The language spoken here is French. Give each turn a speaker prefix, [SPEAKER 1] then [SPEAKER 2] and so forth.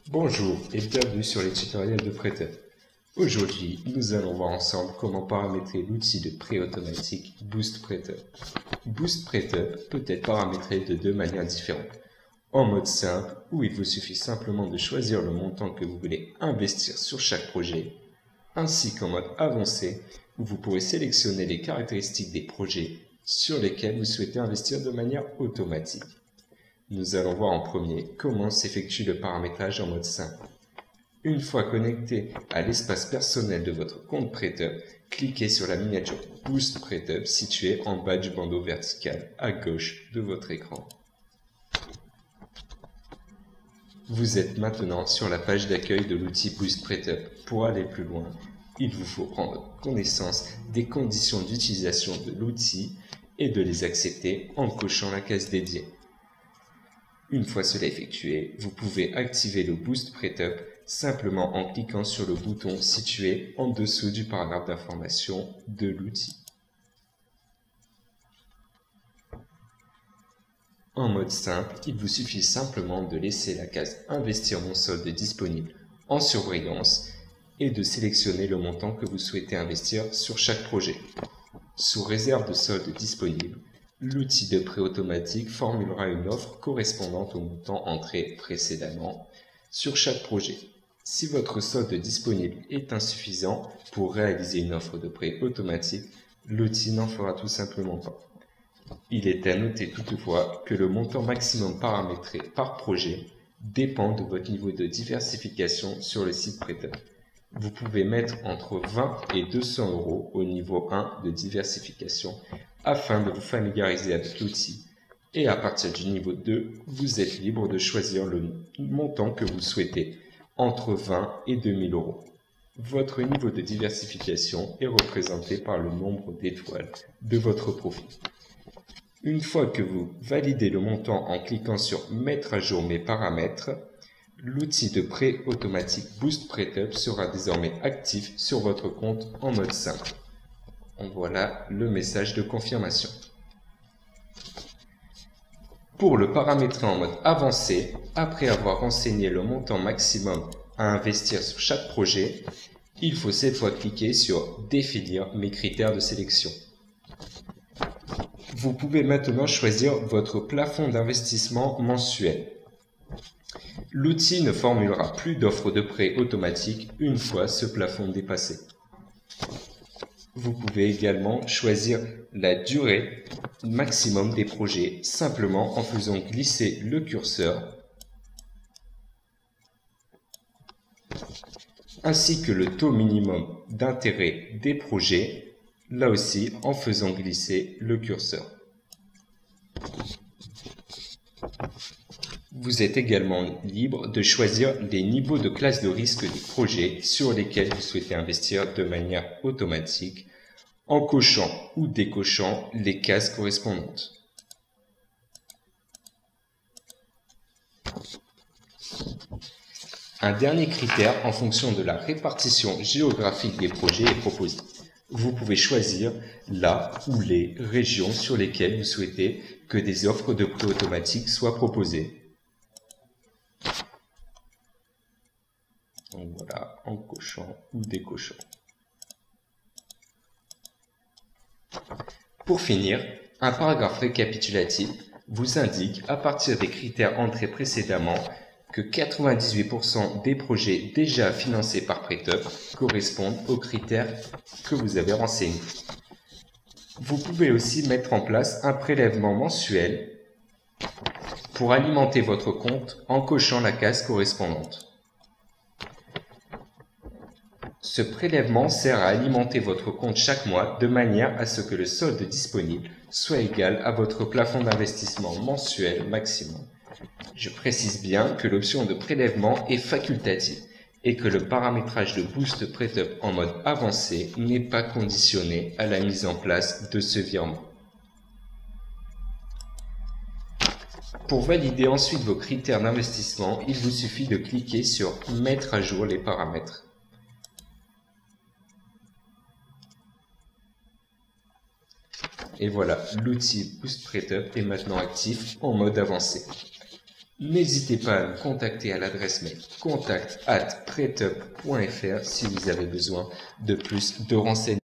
[SPEAKER 1] Bonjour et bienvenue sur les tutoriels de Prêteur. Aujourd'hui, nous allons voir ensemble comment paramétrer l'outil de prêt automatique Boost Prêteur. Boost Prêteur peut être paramétré de deux manières différentes. En mode simple, où il vous suffit simplement de choisir le montant que vous voulez investir sur chaque projet, ainsi qu'en mode avancé, où vous pourrez sélectionner les caractéristiques des projets sur lesquels vous souhaitez investir de manière automatique. Nous allons voir en premier comment s'effectue le paramétrage en mode simple. Une fois connecté à l'espace personnel de votre compte prêteur, cliquez sur la miniature Boost Prêteur située en bas du bandeau vertical à gauche de votre écran. Vous êtes maintenant sur la page d'accueil de l'outil Boost Prêteur. Pour aller plus loin, il vous faut prendre connaissance des conditions d'utilisation de l'outil et de les accepter en cochant la case dédiée. Une fois cela effectué, vous pouvez activer le Boost Prêteur simplement en cliquant sur le bouton situé en dessous du paragraphe d'information de l'outil. En mode simple, il vous suffit simplement de laisser la case « Investir mon solde disponible » en surbrillance et de sélectionner le montant que vous souhaitez investir sur chaque projet. Sous réserve de solde disponible, l'outil de prêt automatique formulera une offre correspondante au montant entré précédemment sur chaque projet. Si votre solde disponible est insuffisant pour réaliser une offre de prêt automatique, l'outil n'en fera tout simplement pas. Il est à noter toutefois que le montant maximum paramétré par projet dépend de votre niveau de diversification sur le site prêteur. Vous pouvez mettre entre 20 et 200 € au niveau 1 de diversification afin de vous familiariser avec l'outil. Et à partir du niveau 2, vous êtes libre de choisir le montant que vous souhaitez, entre 20 et 2000 €. Votre niveau de diversification est représenté par le nombre d'étoiles de votre profil. Une fois que vous validez le montant en cliquant sur « Mettre à jour mes paramètres », l'outil de prêt automatique Boost Prêteur sera désormais actif sur votre compte en mode simple. Voilà le message de confirmation. Pour le paramétrer en mode avancé, après avoir renseigné le montant maximum à investir sur chaque projet, il faut cette fois cliquer sur « Définir mes critères de sélection ». Vous pouvez maintenant choisir votre plafond d'investissement mensuel. L'outil ne formulera plus d'offre de prêt automatique une fois ce plafond dépassé. Vous pouvez également choisir la durée maximum des projets simplement en faisant glisser le curseur ainsi que le taux minimum d'intérêt des projets, là aussi en faisant glisser le curseur. Vous êtes également libre de choisir les niveaux de classe de risque des projets sur lesquels vous souhaitez investir de manière automatique en cochant ou décochant les cases correspondantes. Un dernier critère en fonction de la répartition géographique des projets est proposé. Vous pouvez choisir la ou les régions sur lesquelles vous souhaitez que des offres de prêt automatique soient proposées. Donc voilà, en cochant ou décochant. Pour finir, un paragraphe récapitulatif vous indique, à partir des critères entrés précédemment, que 98% des projets déjà financés par prêteur correspondent aux critères que vous avez renseignés. Vous pouvez aussi mettre en place un prélèvement mensuel pour alimenter votre compte en cochant la case correspondante. Ce prélèvement sert à alimenter votre compte chaque mois de manière à ce que le solde disponible soit égal à votre plafond d'investissement mensuel maximum. Je précise bien que l'option de prélèvement est facultative et que le paramétrage de Boost Prêteur en mode avancé n'est pas conditionné à la mise en place de ce virement. Pour valider ensuite vos critères d'investissement, il vous suffit de cliquer sur « Mettre à jour les paramètres ». Et voilà, l'outil Boost Prêteur est maintenant actif en mode avancé. N'hésitez pas à nous contacter à l'adresse mail contact@pretup.fr si vous avez besoin de plus de renseignements.